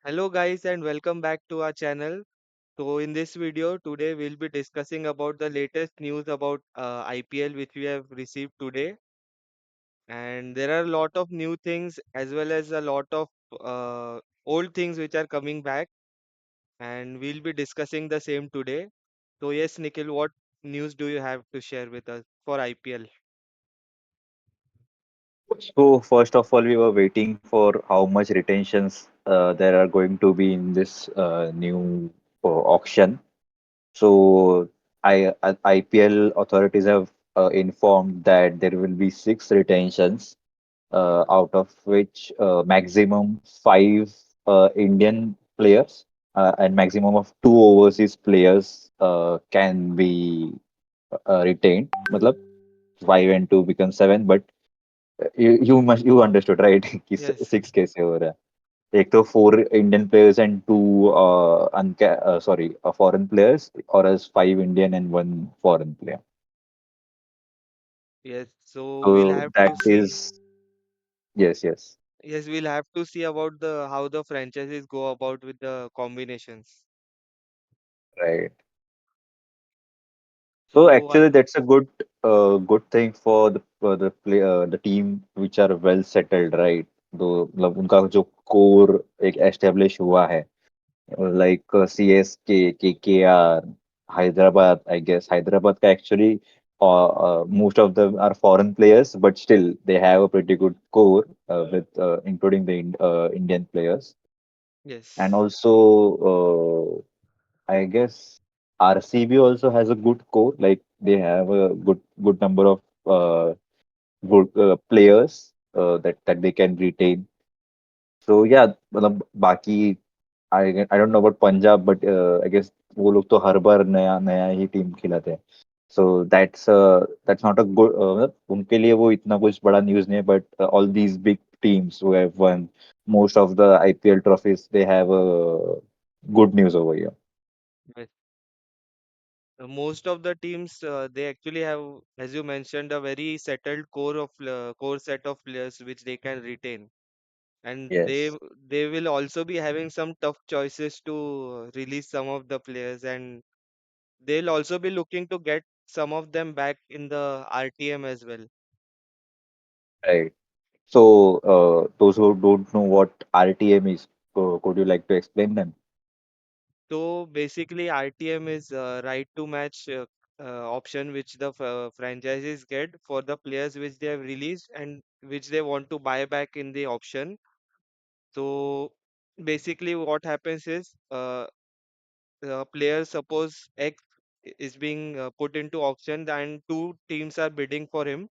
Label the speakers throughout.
Speaker 1: Hello guys and welcome back to our channel. So in this video today we'll be discussing about the latest news about IPL which we have received today, and there are a lot of new things as well as a lot of old things which are coming back, and we'll be discussing the same today. So yes, Nikhil, what news do you have to share with us for IPL?
Speaker 2: So first of all, we were waiting for how much retentions there are going to be in this new auction. So IPL authorities have informed that there will be six retentions, out of which maximum five Indian players and maximum of two overseas players can be retained. Matlab, five and two become seven, but you understood, right? कि
Speaker 1: Yes,
Speaker 2: six कैसे हो रहा है एक तो four Indian players and two foreign players, or as five Indian and one foreign player.
Speaker 1: yes. So we'll
Speaker 2: So
Speaker 1: have
Speaker 2: that
Speaker 1: to see.
Speaker 2: is yes,
Speaker 1: Yes, we'll have to see about the how the franchises go about with the combinations.
Speaker 2: right. So
Speaker 1: So
Speaker 2: actually, that's a good thing for the team which are well settled, right? तो मतलब उनका जो core एक establish हुआ है, like CSK, KKR, Hyderabad. I guess Hyderabad ka actually most of them are foreign players, but still they have a pretty good core with including the Indian players. And
Speaker 1: yes.
Speaker 2: also, I guess RCB also has a good core. Like they have a good number of good players that they can retain. So yeah, मतलब बाकी I don't know about Punjab, but I guess वो लोग तो हर बार नया नया ही team खिलाते हैं. So that's not a good मतलब उनके लिए वो इतना कुछ बड़ा न्यूज़ नहीं है, but all these big teams who have won most of the IPL trophies, they have good news over here.
Speaker 1: Yes. Most of the teams they actually have, as you mentioned, a very settled core set of players which they can retain, and
Speaker 2: Yes,
Speaker 1: they will also be having some tough choices to release some of the players, and they'll also be looking to get some of them back in the RTM as well.
Speaker 2: right. So those who don't know what RTM is, could you like to explain them?
Speaker 1: So basically, RTM is right to match option which the franchises get for the players which they have released and which they want to buy back in the option. So basically, what happens is the player, suppose X is being put into auction and two teams are bidding for him.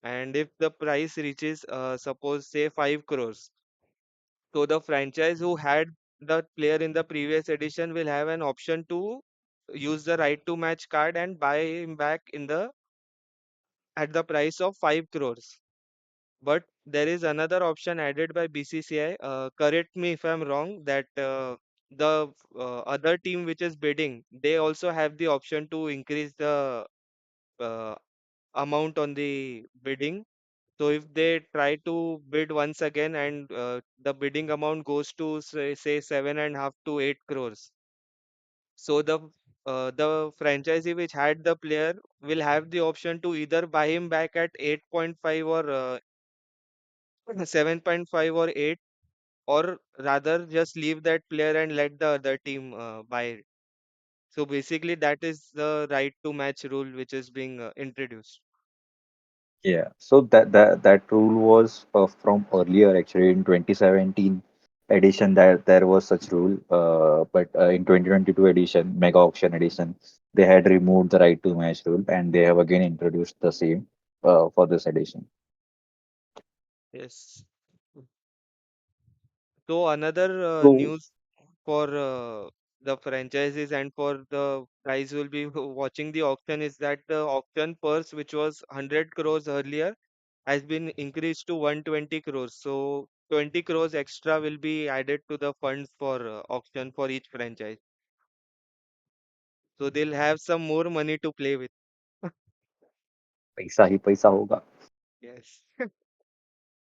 Speaker 1: And if the price reaches, suppose, say 5 crores, so the franchise who had the player in the previous edition will have an option to use the right to match card and buy him back in the at the price of 5 crores. But there is another option added by BCCI. Correct me if I'm wrong. That the other team which is bidding, they also have the option to increase the uh, amount on the bidding. So if they try to bid once again and the bidding amount goes to say 7.5 to 8 crores, so the franchisee which had the player will have the option to either buy him back at 8.5 or 7.5 or 8, or rather just leave that player and let the other team buy it. So basically, that is the right to match rule which is being introduced.
Speaker 2: Yeah, so that rule was from earlier, actually in 2017 edition, that there was such rule, but in 2022 edition, mega auction edition, they had removed the right to match rule, and they have again introduced the same for this edition.
Speaker 1: Yes. So another
Speaker 2: So
Speaker 1: news for the franchises and for the guys who will be watching the auction is that the auction purse, which was 100 crores earlier, has been increased to 120 crores. So 20 crores extra will be added to the funds for auction for each franchise. So they'll have some more money to play with.
Speaker 2: पैसा ही पैसा होगा.
Speaker 1: Yes.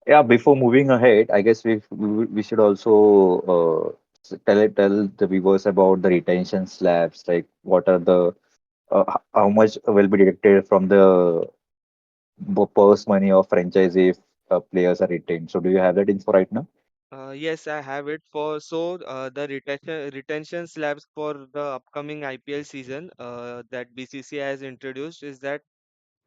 Speaker 2: Yeah, before moving ahead, I guess we should also tell the viewers about the retention slabs, like what are the how much will be deducted from the purse money of franchise if players are retained. So do you have that info right now?
Speaker 1: Yes, I have it for the retention slabs for the upcoming IPL season that BCCI has introduced is that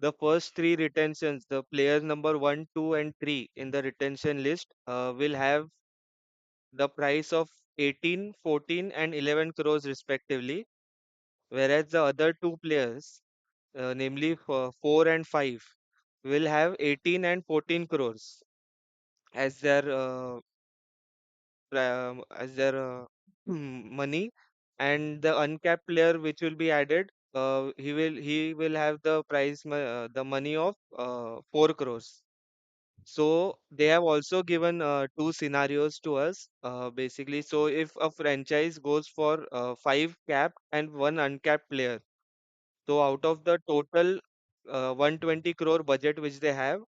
Speaker 1: the first three retentions, the players number 1, 2, and 3 in the retention list will have the price of 18, 14, and 11 crores respectively, whereas the other two players, namely for 4 and 5, will have 18 and 14 crores as their money, and the uncapped player which will be added, he will have the money of 4 crores. So they have also given two scenarios to us basically. So if a franchise goes for five capped and one uncapped player, so out of the total 120 crore budget which they have,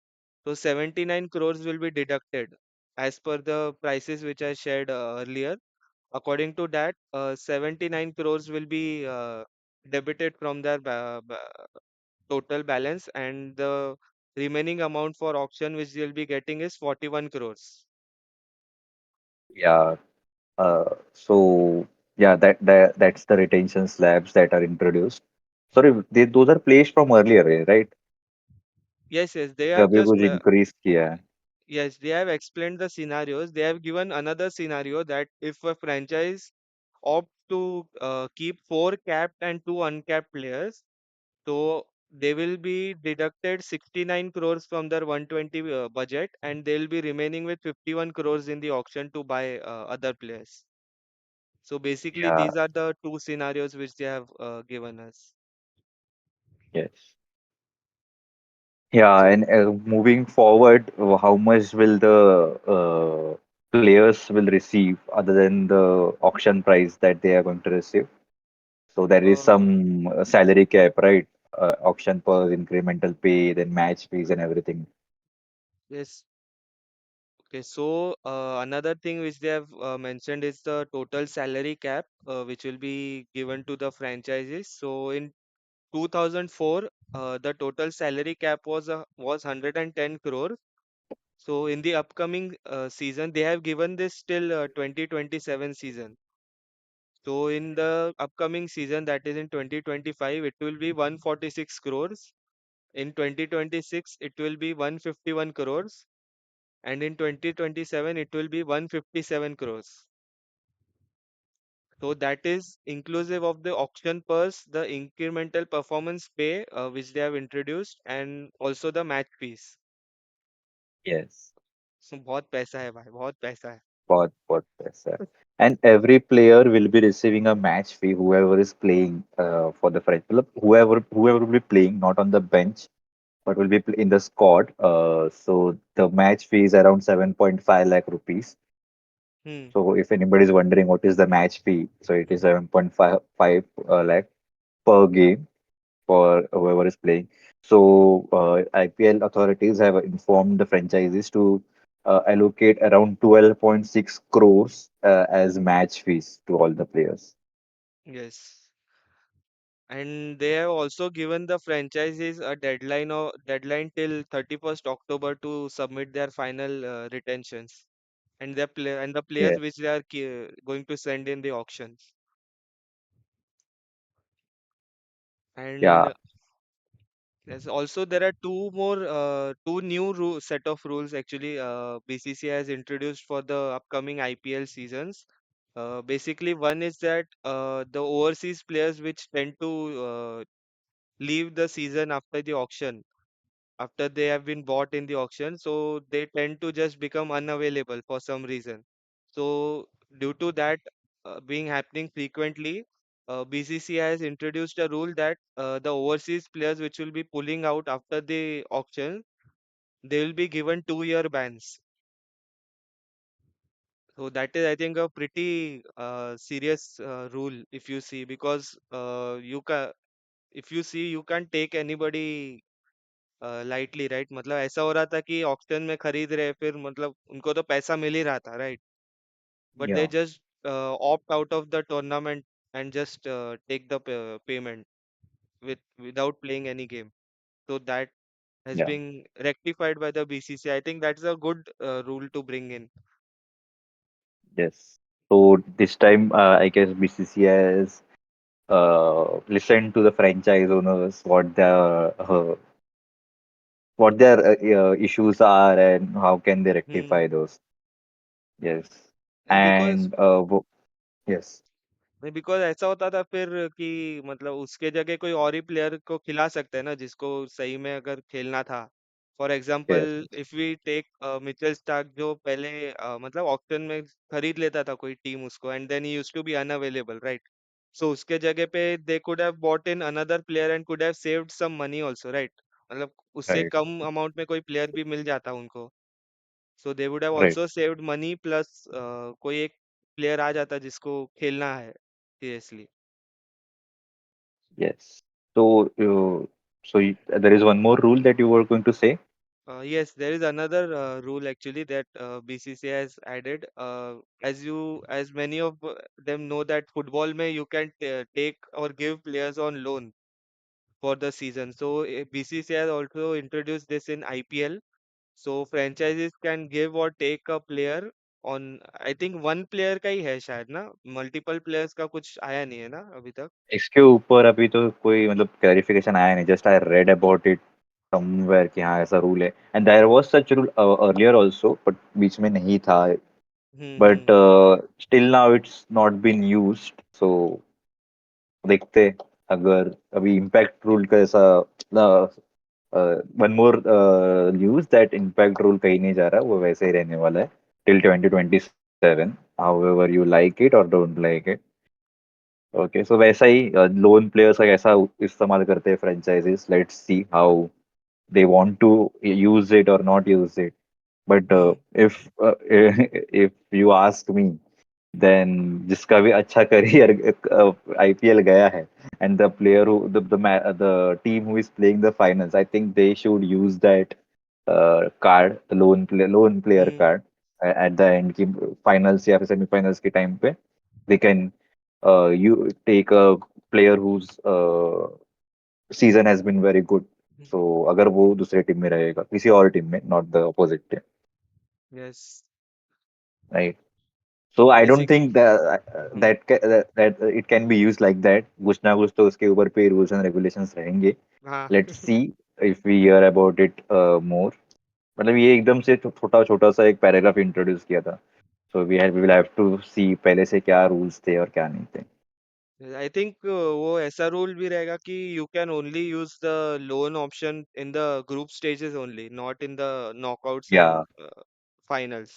Speaker 1: so 79 crores will be deducted as per the prices which I shared earlier. According to that, 79 crores will be debited from their total balance, and the remaining amount for auction which they'll be getting is 41 crores.
Speaker 2: Yeah. So yeah, that's the retention slabs that are introduced. Sorry, those are placed from earlier, right?
Speaker 1: Yes, yes, they have
Speaker 2: अभी
Speaker 1: just
Speaker 2: कुछ increase किया है.
Speaker 1: yes, they have explained the scenarios. They have given another scenario that if a franchise opt to keep four capped and two uncapped players, so they will be deducted 69 crores from their 120 budget, and they'll be remaining with 51 crores in the auction to buy other players. So basically,
Speaker 2: Yeah.
Speaker 1: these are the two scenarios which they have given us.
Speaker 2: Yes. Yeah,
Speaker 1: So
Speaker 2: and moving forward, how much will the players will receive other than the auction price that they are going to receive? So there is
Speaker 1: uh,
Speaker 2: some salary cap, right? Auction per incremental pay, then match fees and everything.
Speaker 1: yes. Okay, so another thing which they have mentioned is the total salary cap, which will be given to the franchises. So in 2004, the total salary cap was 110 crore. So in the upcoming season, they have given this till 2027 season. So in the upcoming season, that is in 2025, it will be 146 crores. In 2026, it will be 151 crores, and in 2027 it will be 157 crores. So that is inclusive of the auction purse, the incremental performance pay which they have introduced, and also the match fees.
Speaker 2: Yes.
Speaker 1: So बहुत पैसा है भाई, बहुत पैसा है.
Speaker 2: What पैसा. And every player will be receiving a match fee, whoever is playing for the French club, whoever will be playing, not on the bench, but will be in the squad. So the match fee is around 7.5 lakh rupees.
Speaker 1: Hmm.
Speaker 2: So if anybody is wondering what is the match fee, so it is 7.5 lakh per game for whoever is playing. So IPL authorities have informed the franchises to allocate around 12.6 crores as match fees to all the players.
Speaker 1: Yes. And they have also given the franchises a deadline till 31st October to submit their final retentions and the players
Speaker 2: Yes.
Speaker 1: which they are going to send in the auctions.
Speaker 2: Yeah.
Speaker 1: And yes, also there are two new set of rules actually BCCI has introduced for the upcoming IPL seasons. Basically, one is that the overseas players which tend to leave the season after the auction, after they have been bought in the auction, so they tend to just become unavailable for some reason. So due to that being happening frequently, BCCI has introduced a rule that the overseas players which will be pulling out after the auction, they will be given 2-year bans. So that is, I think, a pretty serious rule if you see, because if you see, you can't take anybody lightly right. मतलब ऐसा हो रहा था कि auction में खरीद रहे, फिर मतलब उनको तो पैसा मिल ही रहा था, right? But they
Speaker 2: Yeah.
Speaker 1: Just opt out of the tournament and just take the payment without playing any game. So that has
Speaker 2: Yeah.
Speaker 1: been rectified by the BCCI. I think that's a good rule to bring in.
Speaker 2: Yes. So this time, I guess BCCI has listened to the franchise owners what their issues are and how can they rectify
Speaker 1: Hmm.
Speaker 2: those. Yes.
Speaker 1: And because
Speaker 2: And yes.
Speaker 1: नहीं, because ऐसा होता था फिर कि मतलब उसके जगह कोई और ही प्लेयर को खिला सकते हैं ना जिसको सही में अगर खेलना था। For example
Speaker 2: Yes. Yes.
Speaker 1: If we take Mitchell Starc जो पहले मतलब ऑक्शन में खरीद लेता था कोई टीम उसको and then he used to be unavailable, right? So उसके जगह पे they could have bought in another player and could have saved some money also, right? मतलब उससे
Speaker 2: Right.
Speaker 1: कम अमाउंट में कोई प्लेयर भी मिल जाता उनको। So they would have
Speaker 2: Right.
Speaker 1: Also saved money plus कोई एक प्लेयर आ जाता जिसको खेलना है seriously.
Speaker 2: Yes. So, there is one more rule that you were going to say.
Speaker 1: Yes, there is another rule actually that BCCI has added. As many of them know that football may you can take or give players on loan for the season. So BCCI has also introduced this in IPL. So franchises can give or take a player on. I think one player का ही है शायद ना, multiple players का कुछ आया नहीं है ना अभी तक।
Speaker 2: इसके ऊपर अभी तो कोई मतलब क्लैरिफिकेशन आया नहीं. Just I read about it somewhere कि हाँ ऐसा रूल है. And there was such rule earlier also, but बीच में नहीं था. But
Speaker 1: hmm.
Speaker 2: Still now it's not been used. So देखते हैं. अगर अभी इम्पैक्ट रूल का ऐसा one more news that impact rule कहीं नहीं जा रहा, वो वैसे ही रहने वाला है till 2027, however you like it or don't like it. Okay, so वैसा ही लोन प्लेयर्स का कैसा इस्तेमाल करते हैं franchises. Let's see how they want to use it or not use it. But
Speaker 1: hmm.
Speaker 2: if if you ask me, then जिसका भी अच्छा करियर आईपीएल गया है, and the player who the team who is playing the finals, I think they should use that card, the loan player
Speaker 1: hmm.
Speaker 2: card at the end की finals या फिर semi-finals के time पे they can you take a player whose season has been very good. So अगर वो दूसरे team में रहेगा किसी और टीम में, not the opposite team,
Speaker 1: yes.
Speaker 2: right? So I don't
Speaker 1: basic.
Speaker 2: think that it can be used like that. कुछ ना कुछ तो उसके ऊपर पे rules and regulations रहेंगे.
Speaker 1: हाँ।
Speaker 2: Let's see if we hear about it more. मतलब ये एकदम से छोटा छोटा सा एक पैराग्राफ इंट्रोड्यूस किया था. So we will have to see पहले से क्या rules थे और क्या नहीं थे.
Speaker 1: आई थिंक वो ऐसा रूल भी रहेगा कि you can only use the loan option in the group stages only, not in the knockouts
Speaker 2: Yeah.
Speaker 1: And finals,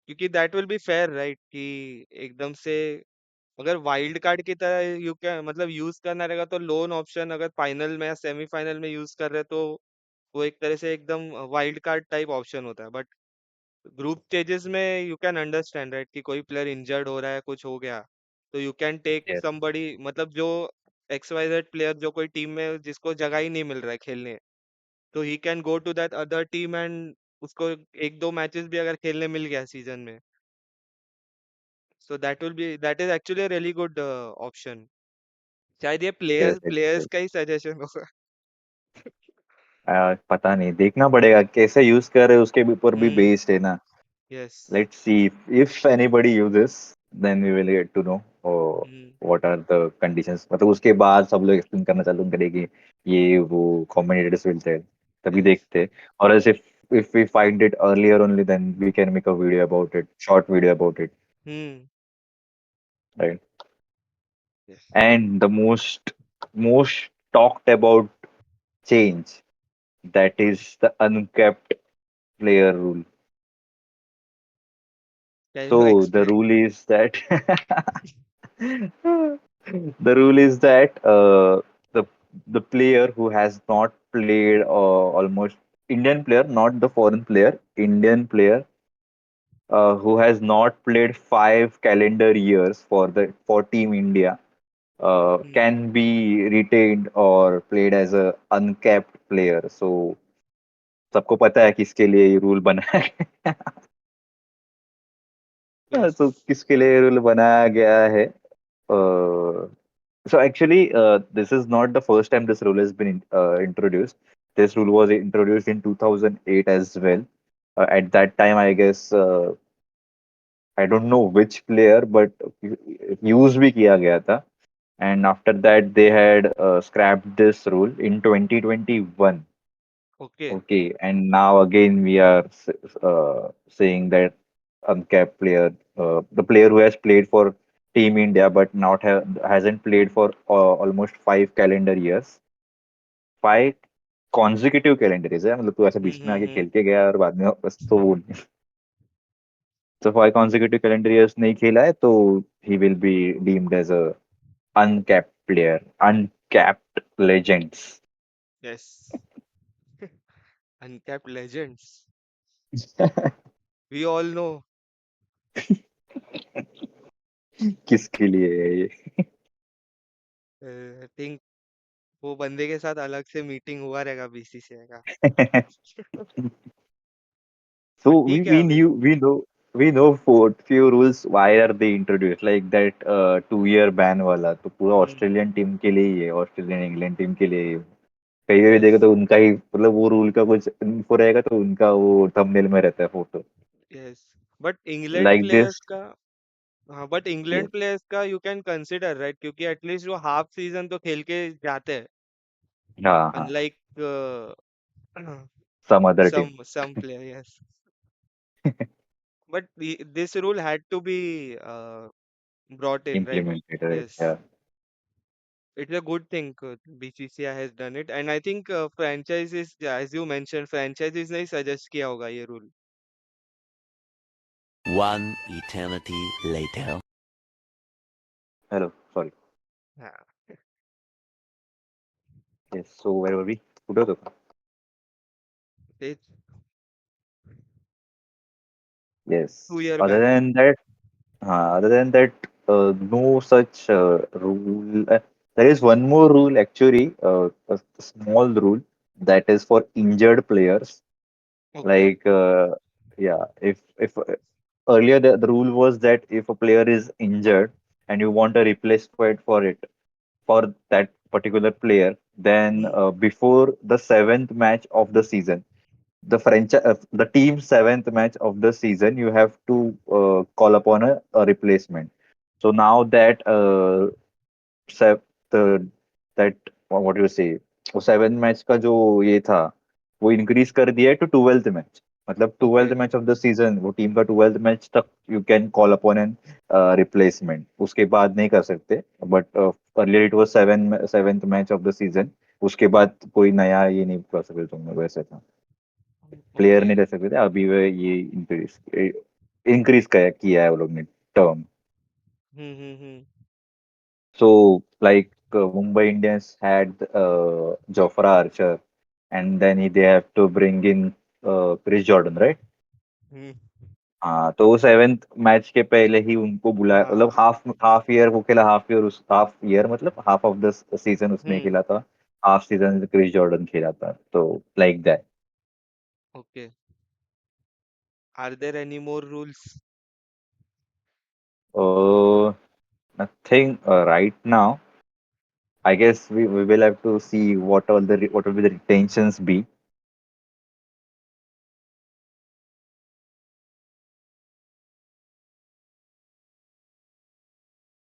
Speaker 1: क्योंकि that will be fair, right? कि एकदम से अगर वाइल्ड कार्ड की तरह यू कैन मतलब यूज करना रहेगा तो लोन ऑप्शन अगर फाइनल में या सेमीफाइनल में यूज कर रहे तो वो एक तरह से एकदम वाइल्ड कार्ड टाइप ऑप्शन होता है। बट ग्रुप स्टेजेस में यू कैन अंडरस्टैंड, राइट? कि कोई प्लेयर इंजर्ड हो रहा है, कुछ हो गया, तो you can take
Speaker 2: Yes.
Speaker 1: Somebody, मतलब जो XYZ प्लेयर जो कोई टीम में जिसको जगह ही नहीं मिल रहा है खेलने, तो he can go to that other team and उसको एक दो मैचेस भी अगर खेलने मिल गया सीजन में, so that is actually really good option. शायद ये
Speaker 2: Yes.
Speaker 1: Players
Speaker 2: Yes.
Speaker 1: Players
Speaker 2: Yes.
Speaker 1: का ही सजेशन होगा।
Speaker 2: पता नहीं, देखना पड़ेगा कैसे यूज कर रहे हैं, उसके ऊपर भी
Speaker 1: हम्म।
Speaker 2: बेस्ड है ना.
Speaker 1: Yes.
Speaker 2: Let's see if anybody uses, then we will get to know
Speaker 1: hmm.
Speaker 2: what are the conditions. मतलब उसके बाद सब लोग एक्सप्लेन करना चालू करेंगे, ये वो commentators will tell. तभी
Speaker 1: यस।
Speaker 2: देखते हैं. और else if we find it earlier only, then we can make a video about it, short video about it,
Speaker 1: hmm.
Speaker 2: right?
Speaker 1: Yes.
Speaker 2: And the most talked about change, that is the uncapped player rule.
Speaker 1: Can you
Speaker 2: So the
Speaker 1: explain?
Speaker 2: rule is that the rule is that the player who has not played almost Indian player, not the foreign player, Indian player who has not played 5 calendar years for Team India can be retained or played as a uncapped player. So सबको पता है किसके लिए ये rule बना है. हाँ, तो
Speaker 1: Yes.
Speaker 2: किसके लिए रूल बनाया गया है? So actually, this is not the first time this rule has been introduced. This rule was introduced in 2008 as well. At that time, I guess I don't know which player, but use भी किया गया था. And after that, they had scrapped this rule in 2021.
Speaker 1: Okay.
Speaker 2: Okay, and now again we are saying that uncapped player, the player who has played for Team India but not hasn't played for almost 5 calendar years, 5 consecutive calendar years है मतलब तू ऐसे बीच में आके
Speaker 1: हम्म.
Speaker 2: खेल के गया और बाद में बस तो वो तो 5 consecutive calendar years नहीं खेला है तो he will be deemed as a uncapped player, uncapped legends.
Speaker 1: Yes. Uncapped legends. We all know.
Speaker 2: किसके लिए है ये?
Speaker 1: आई थिंक वो बंदे के साथ अलग से मीटिंग हुआ रहेगा बीसीसीआई का.
Speaker 2: So
Speaker 1: बट
Speaker 2: we
Speaker 1: ठीक है
Speaker 2: we
Speaker 1: अभी.
Speaker 2: knew we know for few rules why are they introduced like that 2 year ban वाला तो पूरा
Speaker 1: हम्म.
Speaker 2: ऑस्ट्रेलियन टीम के लिए ही है ऑस्ट्रेलियन इंग्लैंड टीम के लिए ही है। कहीं भी
Speaker 1: यस.
Speaker 2: देखो तो उनका ही मतलब वो रूल का कुछ इन्फो रहेगा तो उनका वो थंबनेल में रहता है photo
Speaker 1: yes. But England
Speaker 2: like this
Speaker 1: players का. हाँ, बट इंग्लैंड
Speaker 2: यस
Speaker 1: प्लेयर्स का यू कैन कंसिडर राइट, क्योंकि एटलीस्ट वो हाफ सीजन तो खेल के जाते हैं.
Speaker 2: हाँ हाँ
Speaker 1: unlike
Speaker 2: some other team
Speaker 1: some player. Yes. But this rule had to be brought in, right?
Speaker 2: Implemented
Speaker 1: Yes.
Speaker 2: है
Speaker 1: It's a good thing BCCI has done it, and I think franchises, yeah, as you mentioned, franchises ने suggest किया होगा ये rule.
Speaker 3: One eternity later.
Speaker 2: Hello sorry
Speaker 1: हाँ.
Speaker 2: Yes so where were we कुठे होतो
Speaker 1: तेच
Speaker 2: yes
Speaker 1: 2 year
Speaker 2: other
Speaker 1: ban.
Speaker 2: Then that other than that, no such rule. There is one more rule actually, a small rule that is for injured players.
Speaker 1: Okay.
Speaker 2: Like, yeah, if earlier the rule was that if a player is injured and you want a replacement for that particular player, then
Speaker 1: Hmm.
Speaker 2: before the seventh match of the season, the team's seventh match of the season, you have to call upon a replacement. So now that se- the that what do you say वो seven match का जो ये था वो increase कर दिया है to twelfth match मतलब twelfth
Speaker 1: Okay.
Speaker 2: Match of the season वो टीम का ट्वेल्थ मैच तक you can call upon an replacement उसके बाद नहीं कर सकते but earlier it was seventh match of the season उसके बाद कोई नया ये नहीं कर सकते तुम वैसे था प्लेयर नहीं
Speaker 1: Okay.
Speaker 2: रह सकते थे अभी वे ये इंक्रीज किया है वो लोग ने term
Speaker 1: Hmm.
Speaker 2: so like Mumbai Indians had Jofra Archer and then they have to bring in Chris Jordan right
Speaker 1: Hmm.
Speaker 2: हाँ तो सेवेंथ मैच के पहले ही उनको बुलाया मतलब
Speaker 1: हाँ.
Speaker 2: हाफ हाफ ईयर वो खेला हाफ ईयर मतलब हाफ ऑफ द सीजन उसने
Speaker 1: Hmm.
Speaker 2: खेला था हाफ सीजन क्रिस जॉर्डन खेला था तो like that
Speaker 1: Okay. Are there any more rules?
Speaker 2: nothing right now I guess we will have to see what will be the retentions be